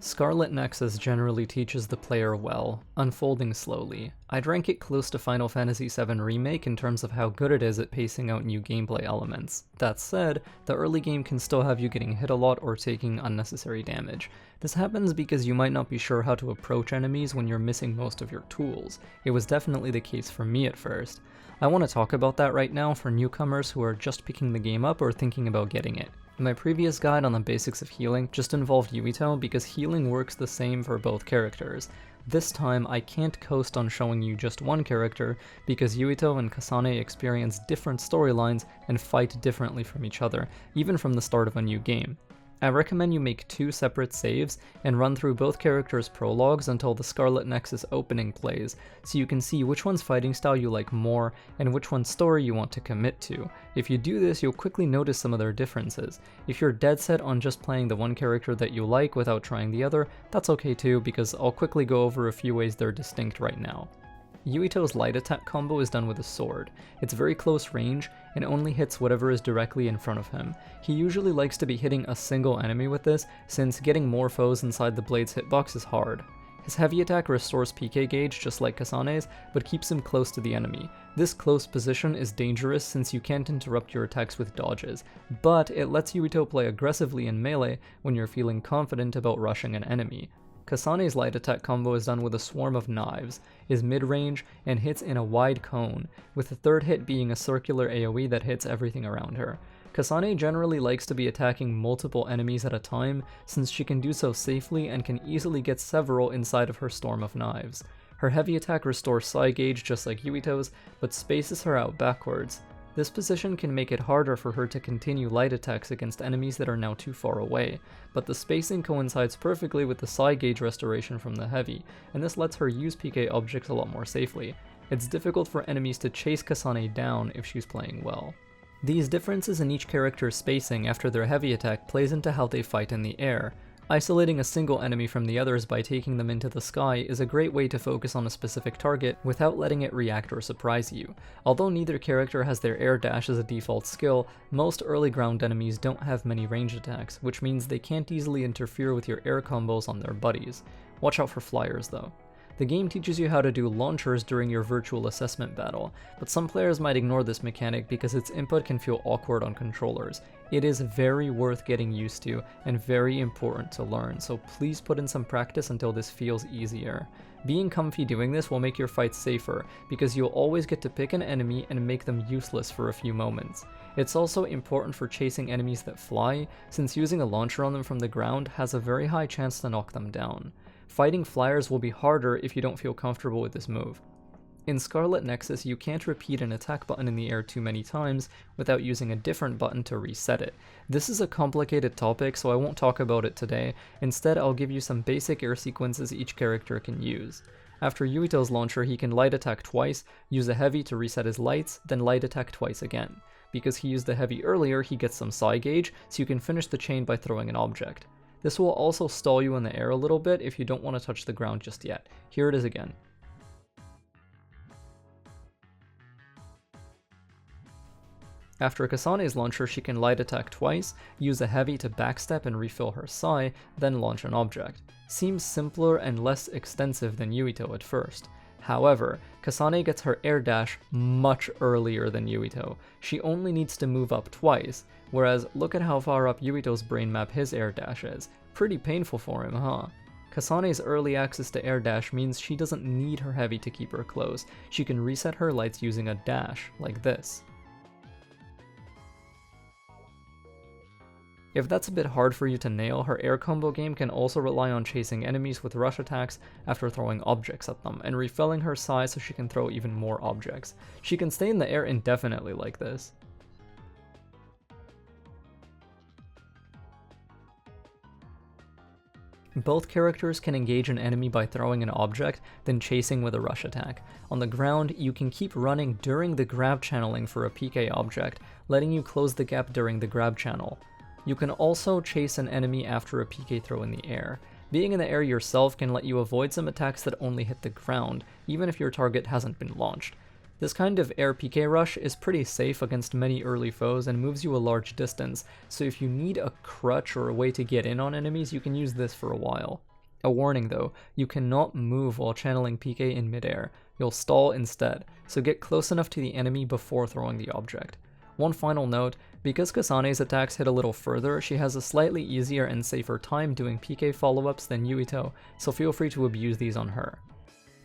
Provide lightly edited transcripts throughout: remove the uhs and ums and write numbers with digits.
Scarlet Nexus generally teaches the player well, unfolding slowly. I'd rank it close to Final Fantasy VII Remake in terms of how good it is at pacing out new gameplay elements. That said, the early game can still have you getting hit a lot or taking unnecessary damage. This happens because you might not be sure how to approach enemies when you're missing most of your tools. It was definitely the case for me at first. I want to talk about that right now for newcomers who are just picking the game up or thinking about getting it. My previous guide on the basics of healing just involved Yuito because healing works the same for both characters. This time I can't coast on showing you just one character because Yuito and Kasane experience different storylines and fight differently from each other, even from the start of a new game. I recommend you make 2 separate saves and run through both characters' prologues until the Scarlet Nexus opening plays, so you can see which one's fighting style you like more and which one's story you want to commit to. If you do this, you'll quickly notice some of their differences. If you're dead set on just playing the one character that you like without trying the other, that's okay too, because I'll quickly go over a few ways they're distinct right now. Yuito's light attack combo is done with a sword. It's very close range and only hits whatever is directly in front of him. He usually likes to be hitting a single enemy with this, since getting more foes inside the blade's hitbox is hard. His heavy attack restores PK gauge just like Kasane's, but keeps him close to the enemy. This close position is dangerous since you can't interrupt your attacks with dodges, but it lets Yuito play aggressively in melee when you're feeling confident about rushing an enemy. Kasane's light attack combo is done with a swarm of knives, is mid-range, and hits in a wide cone, with the third hit being a circular AoE that hits everything around her. Kasane generally likes to be attacking multiple enemies at a time since she can do so safely and can easily get several inside of her storm of knives. Her heavy attack restores psi gauge just like Yuito's, but spaces her out backwards. This position can make it harder for her to continue light attacks against enemies that are now too far away, but the spacing coincides perfectly with the psi gauge restoration from the heavy, and this lets her use PK objects a lot more safely. It's difficult for enemies to chase Kasane down if she's playing well. These differences in each character's spacing after their heavy attack plays into how they fight in the air. Isolating a single enemy from the others by taking them into the sky is a great way to focus on a specific target without letting it react or surprise you. Although neither character has their air dash as a default skill, most early ground enemies don't have many range attacks, which means they can't easily interfere with your air combos on their buddies. Watch out for flyers though. The game teaches you how to do launchers during your virtual assessment battle, but some players might ignore this mechanic because its input can feel awkward on controllers. It is very worth getting used to and very important to learn, so please put in some practice until this feels easier. Being comfy doing this will make your fights safer, because you'll always get to pick an enemy and make them useless for a few moments. It's also important for chasing enemies that fly, since using a launcher on them from the ground has a very high chance to knock them down. Fighting flyers will be harder if you don't feel comfortable with this move. In Scarlet Nexus, you can't repeat an attack button in the air too many times without using a different button to reset it. This is a complicated topic, so I won't talk about it today. Instead, I'll give you some basic air sequences each character can use. After Yuito's launcher, he can light attack twice, use a heavy to reset his lights, then light attack twice again. Because he used the heavy earlier, he gets some psi gauge, so you can finish the chain by throwing an object. This will also stall you in the air a little bit if you don't want to touch the ground just yet. Here it is again. After Kasane's launcher, she can light attack twice, use a heavy to backstep and refill her psi, then launch an object. Seems simpler and less extensive than Yuito at first. However, Kasane gets her air dash much earlier than Yuito. She only needs to move up twice, whereas look at how far up Yuito's brain map his air dash is. Pretty painful for him, huh? Kasane's early access to air dash means she doesn't need her heavy to keep her close. She can reset her lights using a dash, like this. If that's a bit hard for you to nail, her air combo game can also rely on chasing enemies with rush attacks after throwing objects at them, and refilling her psi so she can throw even more objects. She can stay in the air indefinitely like this. Both characters can engage an enemy by throwing an object, then chasing with a rush attack. On the ground, you can keep running during the grab channeling for a PK object, letting you close the gap during the grab channel. You can also chase an enemy after a PK throw in the air. Being in the air yourself can let you avoid some attacks that only hit the ground, even if your target hasn't been launched. This kind of air PK rush is pretty safe against many early foes and moves you a large distance, so if you need a crutch or a way to get in on enemies, you can use this for a while. A warning though, you cannot move while channeling PK in midair. You'll stall instead, so get close enough to the enemy before throwing the object. One final note, because Kasane's attacks hit a little further, she has a slightly easier and safer time doing PK follow-ups than Yuito, so feel free to abuse these on her.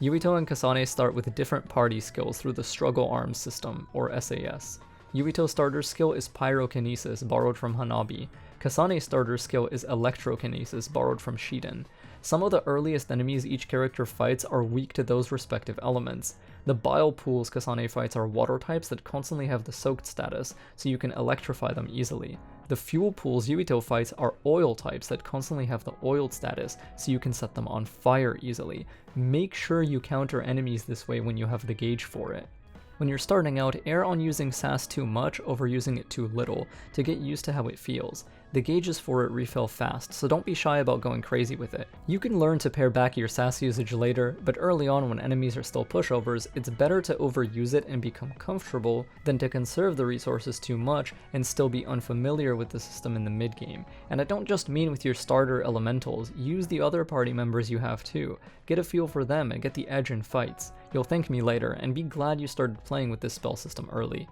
Yuito and Kasane start with different party skills through the Struggle Arms system, or SAS. Yuito's starter skill is Pyrokinesis, borrowed from Hanabi. Kasane's starter skill is Electrokinesis, borrowed from Shiden. Some of the earliest enemies each character fights are weak to those respective elements. The bile pools Kasane fights are water types that constantly have the soaked status, so you can electrify them easily. The fuel pools Yuito fights are oil types that constantly have the oiled status, so you can set them on fire easily. Make sure you counter enemies this way when you have the gauge for it. When you're starting out, err on using SAS too much over using it too little to get used to how it feels. The gauges for it refill fast, so don't be shy about going crazy with it. You can learn to pare back your SAS usage later, but early on when enemies are still pushovers, it's better to overuse it and become comfortable than to conserve the resources too much and still be unfamiliar with the system in the mid-game. And I don't just mean with your starter elementals, use the other party members you have too. Get a feel for them and get the edge in fights. You'll thank me later, and be glad you started playing with this spell system early.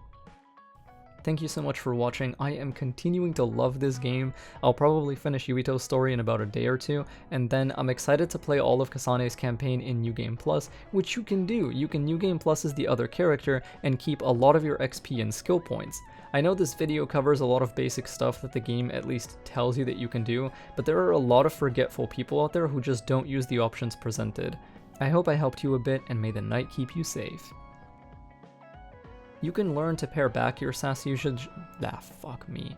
Thank you so much for watching. I am continuing to love this game. I'll probably finish Yuito's story in about a day or two, and then I'm excited to play all of Kasane's campaign in New Game Plus, which you can do. You can New Game Plus as the other character and keep a lot of your XP and skill points. I know this video covers a lot of basic stuff that the game at least tells you that you can do, but there are a lot of forgetful people out there who just don't use the options presented. I hope I helped you a bit, and may the night keep you safe. You can learn to pare back your SAS usage. Fuck me.